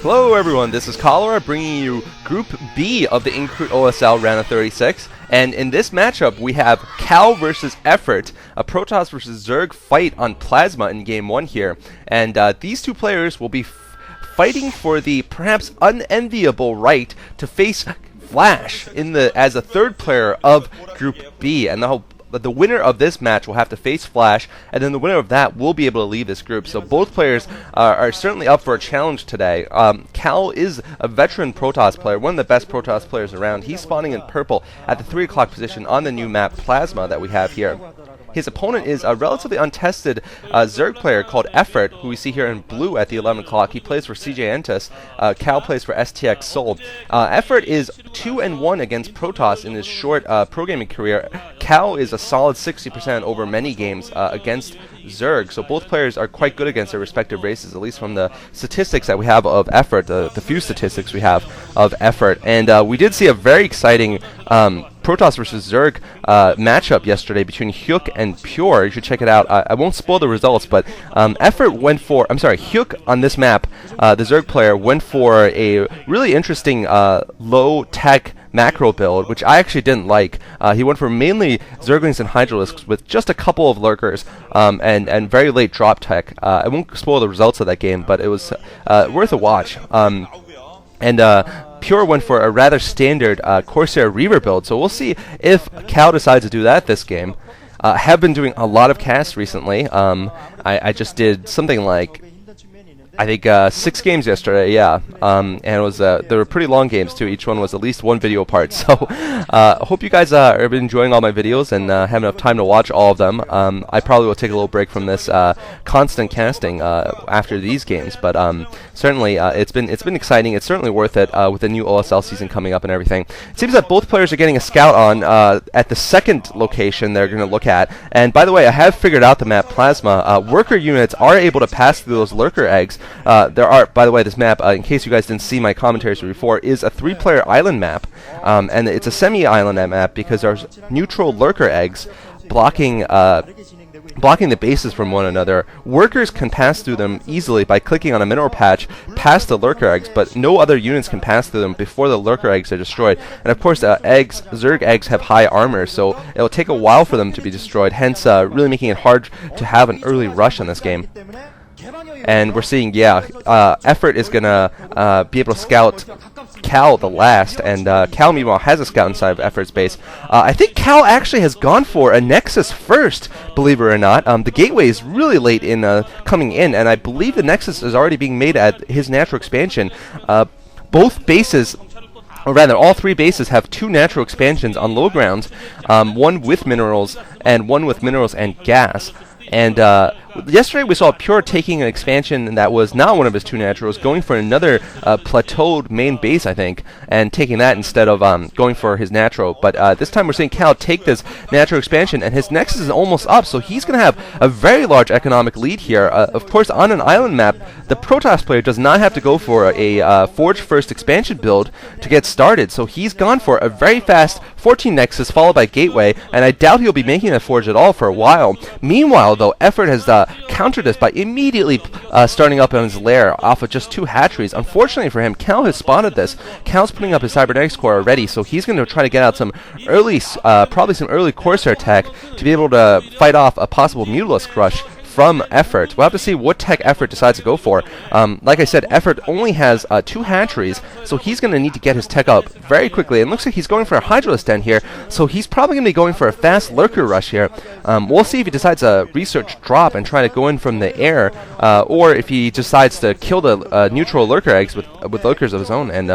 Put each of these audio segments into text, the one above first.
Hello everyone, this is Cholera bringing you Group B of the Incruit OSL round of 36. And in this matchup, we have Cal versus Effort, a Protoss versus Zerg fight on Plasma in Game 1 here. And these two players will be fighting for the perhaps unenviable right to face Flash as a third player of Group B. And the winner of this match will have to face Flash, and then the winner of that will be able to leave this group. So both players are certainly up for a challenge today. Cal is a veteran Protoss player, one of the best Protoss players around. He's spawning in purple at the 3 o'clock position on the new map Plasma that we have here. His opponent is a relatively untested Zerg player called Effort, who we see here in blue at the 11 o'clock. He plays for CJ Entus. Cal plays for STX Seoul. Effort is 2-1 against Protoss in his short pro gaming career. Cal is a solid 60% over many games against Zerg, so both players are quite good against their respective races, at least from the statistics that we have of Effort, the few statistics we have of Effort. And we did see a very exciting Protoss versus Zerg matchup yesterday between Hyuk and Pure. You should check it out. I won't spoil the results, but Hyuk on this map, the Zerg player, went for a really interesting low-tech macro build, which I actually didn't like. He went for mainly Zerglings and Hydralisks with just a couple of lurkers and very late drop tech. I won't spoil the results of that game, but it was worth a watch. Pure went for a rather standard Corsair Reaver build, so we'll see if Cal decides to do that this game. I have been doing a lot of casts recently. I just did something like, I think 6 games yesterday, yeah, and it was they were pretty long games too. Each one was at least 1 video apart. So hope you guys are enjoying all my videos and have enough time to watch all of them. I probably will take a little break from this constant casting after these games, but certainly it's been exciting. It's certainly worth it with the new OSL season coming up and everything. It seems that both players are getting a scout on at the second location they're going to look at. And by the way, I have figured out the map Plasma. Worker units are able to pass through those lurker eggs. There are, by the way, this map, in case you guys didn't see my commentaries before, is a 3-player island map, and it's a semi-island map because there's neutral lurker eggs blocking the bases from one another. Workers can pass through them easily by clicking on a mineral patch past the lurker eggs, but no other units can pass through them before the lurker eggs are destroyed. And of course, Zerg eggs have high armor, so it'll take a while for them to be destroyed, hence really making it hard to have an early rush in this game. And we're seeing, Effort is going to be able to scout Cal the last, and Cal, meanwhile, has a scout inside of Effort's base. I think Cal actually has gone for a Nexus first, believe it or not. The gateway is really late in coming in, and I believe the Nexus is already being made at his natural expansion. Both bases, or rather, all 3 bases have 2 natural expansions on low grounds, one with minerals and one with minerals and gas. And yesterday we saw Pure taking an expansion that was not one of his 2 naturals, going for another plateaued main base, I think, and taking that instead of going for his natural. But this time we're seeing Cal take this natural expansion, and his Nexus is almost up, so he's going to have a very large economic lead here. Of course, on an island map, the Protoss player does not have to go for a Forge First expansion build to get started, so he's gone for a very fast 14 Nexus followed by Gateway, and I doubt he'll be making that Forge at all for a while. Meanwhile, though, Effort has countered this by immediately starting up on his lair off of just 2 hatcheries. Unfortunately for him, Cal has spotted this. Cal's putting up his Cybernetics core already, so he's going to try to get out some early, probably some early Corsair tech to be able to fight off a possible Mutalisk rush from Effort. We'll have to see what tech Effort decides to go for. Like I said, Effort only has 2 hatcheries, so he's going to need to get his tech up very quickly. It looks like he's going for a Hydralisk den here, so he's probably going to be going for a fast lurker rush here. We'll see if he decides to research drop and try to go in from the air, or if he decides to kill the neutral lurker eggs with lurkers of his own and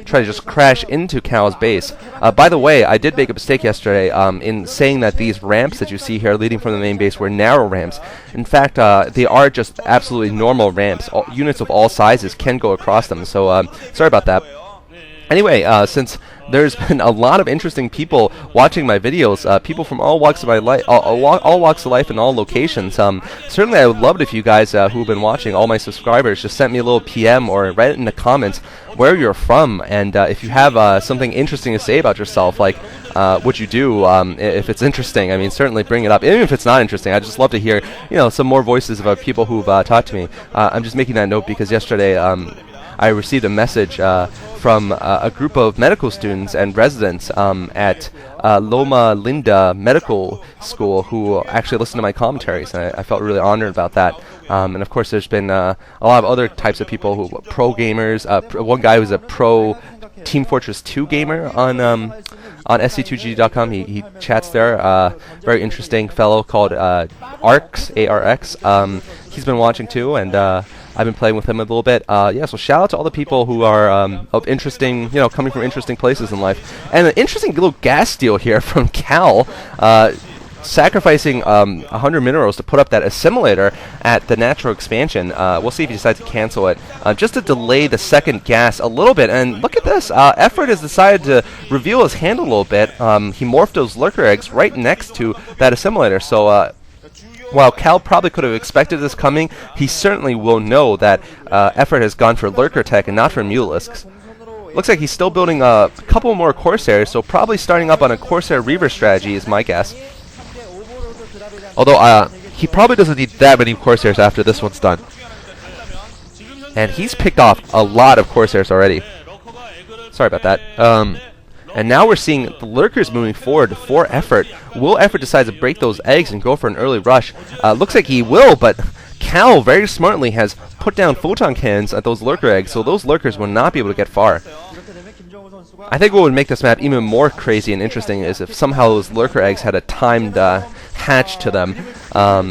try to just crash into Cal's base. By the way, I did make a mistake yesterday in saying that these ramps that you see here leading from the main base were narrow ramps. In fact, they are just absolutely normal ramps. Units of all sizes can go across them, so sorry about that. Anyway, since there's been a lot of interesting people watching my videos, people from all walks of my life, all walks of life and all locations. Certainly, I would love it if you guys who've been watching, all my subscribers, just sent me a little PM or write it in the comments where you're from, and if you have something interesting to say about yourself, like what you do, if it's interesting. I mean, certainly bring it up. Even if it's not interesting, I'd just love to hear, some more voices of people who've talked to me. I'm just making that note because yesterday I received a message from a group of medical students and residents at Loma Linda Medical School who actually listened to my commentaries, and I felt really honored about that. And of course, there's been a lot of other types of people who pro gamers. One guy who's a pro Team Fortress 2 gamer on sc2g.com. He chats there. Very interesting fellow called Arx, A-R-X. He's been watching too, and I've been playing with him a little bit. Yeah, so shout out to all the people who are of interesting, coming from interesting places in life. And an interesting little gas deal here from Cal. Sacrificing 100 minerals to put up that assimilator at the natural expansion. We'll see if he decides to cancel it, just to delay the second gas a little bit. And look at this, Effort has decided to reveal his hand a little bit. He morphed those lurker eggs right next to that assimilator. So while Cal probably could have expected this coming, he certainly will know that Effort has gone for lurker tech and not for Mulisks. Looks like he's still building a couple more Corsairs, so probably starting up on a Corsair Reaver strategy is my guess. Although, he probably doesn't need that many Corsairs after this one's done. And he's picked off a lot of Corsairs already. Sorry about that. And now we're seeing the Lurkers moving forward for Effort. Will Effort decide to break those eggs and go for an early rush? Looks like he will, but Cal very smartly has put down photon cannons at those Lurker eggs, so those Lurkers will not be able to get far. I think what would make this map even more crazy and interesting is if somehow those Lurker eggs had a timed hatch to them,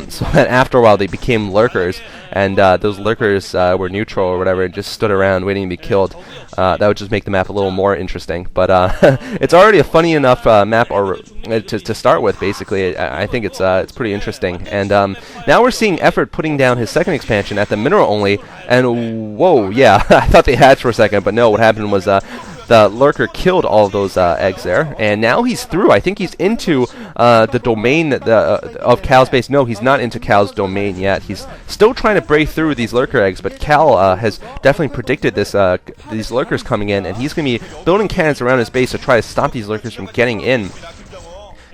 so that after a while they became Lurkers, and those Lurkers were neutral or whatever and just stood around waiting to be killed. That would just make the map a little more interesting. But it's already a funny enough map to start with, basically. I think it's pretty interesting. And now we're seeing Effort putting down his second expansion at the mineral only, and whoa, yeah, I thought they hatched for a second, but no, what happened was the Lurker killed all of those eggs there, and now he's through. I think he's into the domain of Cal's base. No, he's not into Cal's domain yet. He's still trying to break through these Lurker eggs, but Cal has definitely predicted this these Lurkers coming in, and he's going to be building cannons around his base to try to stop these Lurkers from getting in.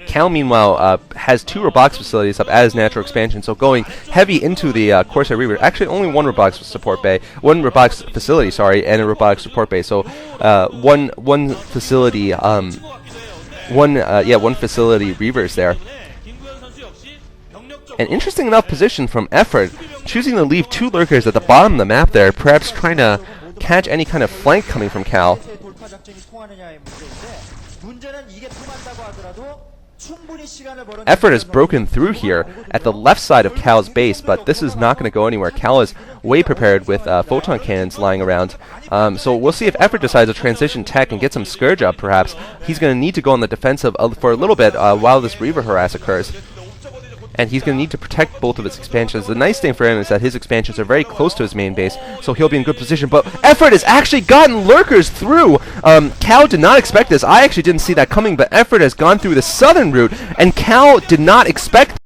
Cal, meanwhile, has 2 robotics facilities up at his natural expansion, so going heavy into the Corsair Reaver. Actually, only one robotics facility, sorry, and a robotics support bay. So one facility, one facility Reavers there. An interesting enough position from Effort, choosing to leave 2 Lurkers at the bottom of the map there, perhaps trying to catch any kind of flank coming from Cal. Effort has broken through here at the left side of Cal's base, but this is not going to go anywhere. Cal is way prepared with photon cannons lying around. So we'll see if Effort decides to transition tech and get some Scourge up, perhaps. He's going to need to go on the defensive for a little bit while this Reaver harass occurs. And he's going to need to protect both of his expansions. The nice thing for him is that his expansions are very close to his main base, so he'll be in good position. But Effort has actually gotten Lurkers through! Cal did not expect this. I actually didn't see that coming, but Effort has gone through the southern route, and Cal did not expect